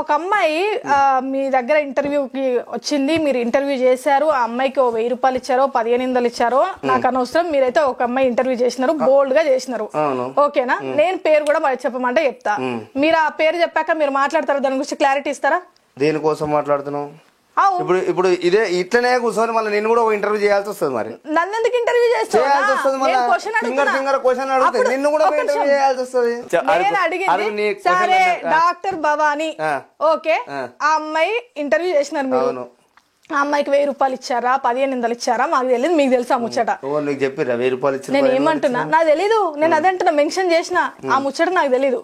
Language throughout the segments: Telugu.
ఒక అమ్మాయి మీ దగ్గర ఇంటర్వ్యూకి వచ్చింది, మీరు ఇంటర్వ్యూ చేశారు, ఆ అమ్మాయికి 1000 రూపాయలు ఇచ్చారో 1500 ఇచ్చారో నాకు అనవసరం, మీరైతే ఒక అమ్మాయి ఇంటర్వ్యూ చేసినారు, బోల్డ్ గా చేసినారు, ఓకేనా? నేను పేరు కూడా చెప్పమంటే చెప్తా, మీరు ఆ పేరు చెప్పాక మీరు మాట్లాడతారు, దాని గురించి క్లారిటీ ఇస్తారా? దేనికోసం మాట్లాడుతున్నావు ఇప్పుడు? ఇదే ఇట్లనే కూర్చొని మళ్ళీ నేను కూడా ఒక ఇంటర్వ్యూ చేయాల్సి వస్తుంది. మరి నన్ను ఎందుకు ఇంటర్వ్యూ చేయాల్సి వస్తుంది? నిన్ను కూడా ఇంటర్వ్యూ చేయాల్సి వస్తుంది. నేను అడిగింది సరే డాక్టర్ భవానీ, ఓకే, ఆ అమ్మాయి ఇంటర్వ్యూ చేసినారు, మీరు ఆ అమ్మాయికి 1000 రూపాయలు ఇచ్చారా 1500 ఇచ్చారా మాకు తెలియదు, మీకు తెలుసా ముచ్చట? చెప్పిరా 1000 రూపాయలు? నేను ఏమంటున్నా నాకు తెలీదు, నేను అదంటున్నా, మెన్షన్ చేసిన ఆ ముచ్చట నాకు తెలీదు.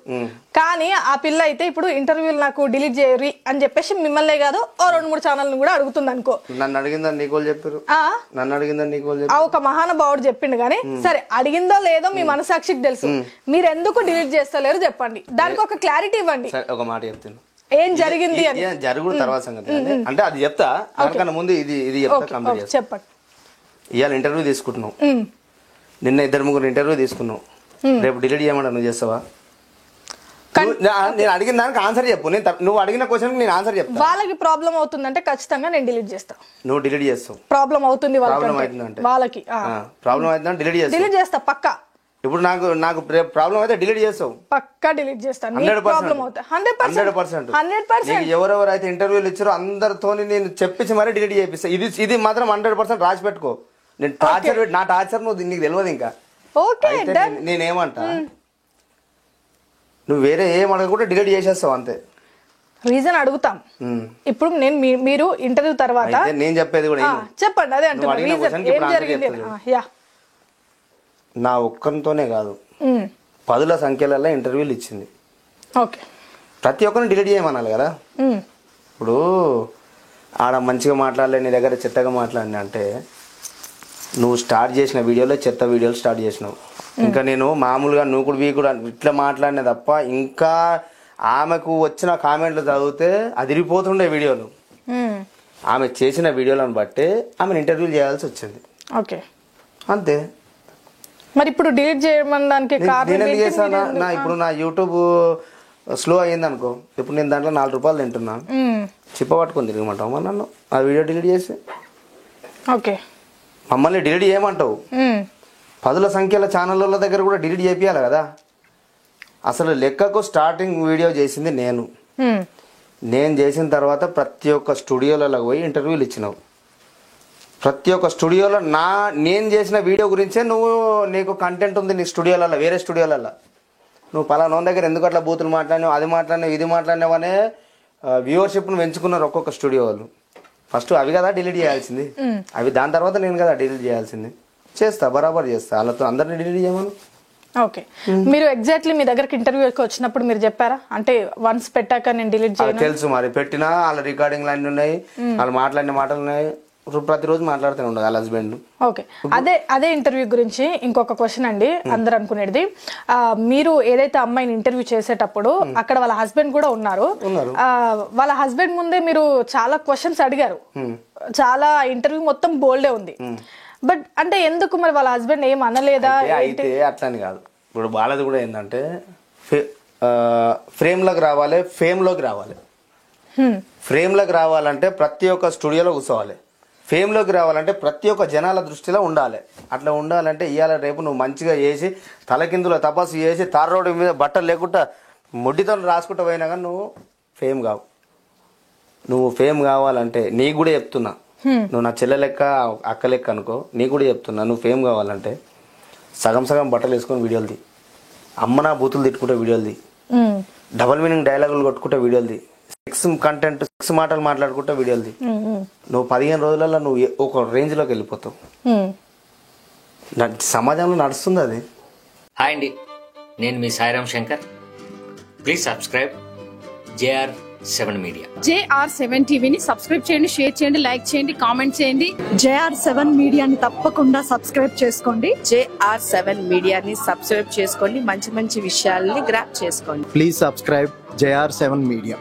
కానీ ఆ పిల్ల అయితే ఇప్పుడు ఇంటర్వ్యూలు నాకు డిలీట్ చేయరి అని చెప్పేసి మిమ్మల్నే కాదు 2-3 ఛానల్ కూడా అడుగుతుంది అనుకో. నన్ను అడిగిందని నీకు చెప్పారు? నన్ను అడిగిందని నీకు ఒక మహానుభావుడు చెప్పిండు. కానీ సరే అడిగిందో లేదో మీ మనసాక్షికి తెలుసు, మీరు ఎందుకు డిలీట్ చేస్తలేరు చెప్పండి, దానికి ఒక క్లారిటీ ఇవ్వండి. ఒక మాట చెప్తాను, ఏం జరిగింది అని. జరుగుడు తర్వాత సంగతి అంటే అది చెప్తా, దానికన్నా ముందు ఇది చెప్తా, కంప్లీట్ చేస్తా. చెప్పండి. ఇవాళ ఇంటర్వ్యూ తీసుకుంటున్నావు, నిన్న 2-3 ఇంటర్వ్యూ తీసుకున్నావు, రేపు డిలీట్ చేయమంటా, నువ్వు చేస్తావా? నేను అడిగిన దానికి ఆన్సర్ చెప్పు, నువ్వు అడిగిన క్వశ్చన్ నేను ఆన్సర్ చెప్తా. వాళ్ళకి ప్రాబ్లం అవుతుందంటే ఖచ్చితంగా నేను డిలీట్ చేస్తా. నువ్వు డిలీట్ చేస్తావు? ప్రాబ్లం అవుతుంది ప్రాబ్లం అవుతుందంటే వాళ్ళకి ప్రాబ్లం అవుతుందంటే డిలీట్ చేస్తా పక్కా. ఇప్పుడు నాకు ప్రాబ్లం అయితే డిలీట్ చేస్తావు? పక్కా డిలీట్ చేస్తాను. 100%. ఎవరెవరు అయితే ఇంటర్వ్యూలు ఇచ్చారో అందరితో నేను చెప్పించి మరీ డిలీట్ చేపిస్తా. ఇది మాత్రం 100% రాసి పెట్టుకో. నేను టార్చర్ నా టార్చర్ నువ్వు నీకు తెలియదు ఇంకా. నేనేమంటా, నువ్వు వేరే ఏం అడగకుండా డిలీట్ చేసేస్తావు అంతే. రీజన్ అడుగుతాం. ఇప్పుడు నేను మీరు ఇంటర్వ్యూ తర్వాత నేను చెప్పేది కూడా చెప్పండి, అదే అంటే నా ఒక్కరితోనే కాదు 10ల సంఖ్యలలో ఇంటర్వ్యూలు ఇచ్చింది. ఓకే, ప్రతి ఒక్కరిని డిలీట్ చేయమనాలి కదా. ఇప్పుడు ఆడ మంచిగా మాట్లాడలే, నీ దగ్గర చెత్తగా మాట్లాడినా అంటే నువ్వు స్టార్ట్ చేసిన వీడియోలో చెత్త వీడియోలు స్టార్ట్ చేసినావు. ఇంకా నేను మామూలుగా నూకుడు వీకుడు ఇట్లా మాట్లాడినా తప్ప ఇంకా ఆమెకు వచ్చిన కామెంట్లు చదివితే అదిరిపోతుండే వీడియోలు. ఆమె చేసిన వీడియోలను బట్టే ఆమెను ఇంటర్వ్యూలు చేయాల్సి వచ్చింది. ఓకే, అంతే. మరి ఇప్పుడు డిలీట్ చేయడానికి ఇప్పుడు నా యూట్యూబ్ స్లో అయ్యింది అనుకో, ఇప్పుడు నేను దాంట్లో 4 రూపాయలు తింటున్నా, చిప్ప పట్టుకొని తిరగమంటావు మరి నన్ను ఆ వీడియో డిలీట్ చేసి? ఓకే, మమ్మల్ని డిలీట్ చేయమంటావు? 10ల సంఖ్యల ఛానళ్ళ దగ్గర కూడా డిలీట్ చేపియాలి కదా. అసలు లెక్కకు స్టార్టింగ్ వీడియో చేసింది నేను చేసిన తర్వాత ప్రతి ఒక్క స్టూడియోలలో పోయి ఇంటర్వ్యూలు ఇచ్చినావు. ప్రతి ఒక్క స్టూడియోలో నేను చేసిన వీడియో గురించే నీకు కంటెంట్ ఉంది నీ స్టూడియోలలో, వేరే స్టూడియోలలో. నువ్వు పలానా దగ్గర ఎందుకు అట్లా బూతులు మాట్లాడినావు, అది మాట్లాడినావు, ఇది మాట్లాడినావు అనే వ్యూవర్షిప్ను పెంచుకున్నారు ఒక్కొక్క స్టూడియో వాళ్ళు. ఫస్ట్ అవి కదా డిలీట్ చేయాల్సింది, అవి దాని తర్వాత నేను కదా డిలీట్ చేయాల్సింది. చేస్తా, బరాబర్ చేస్తా, వాళ్ళతో అందరినీ డిలీట్ చేయమను. ఓకే, మీరు ఎగ్జాక్ట్లీ మీ దగ్గరకు ఇంటర్వ్యూకి వచ్చినప్పుడు మీరు చెప్పారా అంటే వన్స్ పెట్టాక నేను డిలీట్ చేయను? తెలుసు, మరి పెట్టినా వాళ్ళ రికార్డింగ్ అన్నీ ఉన్నాయి, వాళ్ళు మాట్లాడిన మాటలు ఉన్నాయి, ప్రతిరోజు మాట్లాడుతూనే ఉండదు వాళ్ళ హస్బెండ్. ఓకే, అదే ఇంటర్వ్యూ గురించి ఇంకొక క్వశ్చన్ అండి. అందరు అనుకునేది, మీరు ఏదైతే అమ్మాయిని ఇంటర్వ్యూ చేసేటప్పుడు అక్కడ వాళ్ళ హస్బెండ్ కూడా ఉన్నారు, వాళ్ళ హస్బెండ్ ముందే మీరు చాలా క్వశ్చన్స్ అడిగారు, చాలా ఇంటర్వ్యూ మొత్తం బోల్డే ఉంది. బట్ అంటే ఎందుకు మరి వాళ్ళ హస్బెండ్ ఏం అనలేదా? అయితే అట్లని కాదు, ఇప్పుడు వాళ్ళది కూడా ఏంటంటే ఫ్రేమ్లోకి రావాలి, ఫేమ్లోకి రావాలి. ఫ్రేమ్లోకి రావాలంటే ప్రతి ఒక్క స్టూడియోలో కూర్చోవాలి, ఫేమ్లోకి రావాలంటే ప్రతి ఒక్క జనాల దృష్టిలో ఉండాలి. అట్లా ఉండాలంటే ఇవాళ రేపు నువ్వు మంచిగా చేసి తలకిందులో తపస్సు చేసి తార్ రోడ్డు మీద బట్టలు లేకుండా ముడ్డితో రాసుకుంటూ పోయినా కానీ నువ్వు ఫేమ్ కావు. నువ్వు ఫేమ్ కావాలంటే నీకు కూడా చెప్తున్నా, నువ్వు నా చెల్లె లెక్క అక్క లెక్క అనుకో, నీకు కూడా చెప్తున్నా, నువ్వు ఫేమ్ కావాలంటే సగం సగం బట్టలు వేసుకొని వీడియోలు తీ, అమ్మ నా బూతులు తిట్టుకుంటే వీడియోలు తీ, డబల్ మీనింగ్ డైలాగులు కొట్టుకుంటే వీడియోలు తీ, సెక్స్ కంటెంట్ సెక్స్ మాటలు మాట్లాడుకుంటే వీడియోలు తీ. నువ్వు 15 రోజులలో నువ్వు ఒక రేంజ్లోకి వెళ్ళిపోతావు. సమాజంలో నడుస్తుంది అది. హాయ్ అండి, నేను మీ Sairam Shankar. Please subscribe JR7 media. JR7 టీవీని సబ్స్క్రైబ్ చేయండి, షేర్ చేయండి, లైక్ చేయండి, కామెంట్ చేయండి. JR7 మీడియాని తప్పకుండా సబ్స్క్రైబ్ చేసుకోండి. JR7 మీడియాని సబ్స్క్రైబ్ చేసుకోండి, మంచి మంచి విషయాల్ని గ్రాప్ చేసుకోండి. Please subscribe JR7 media.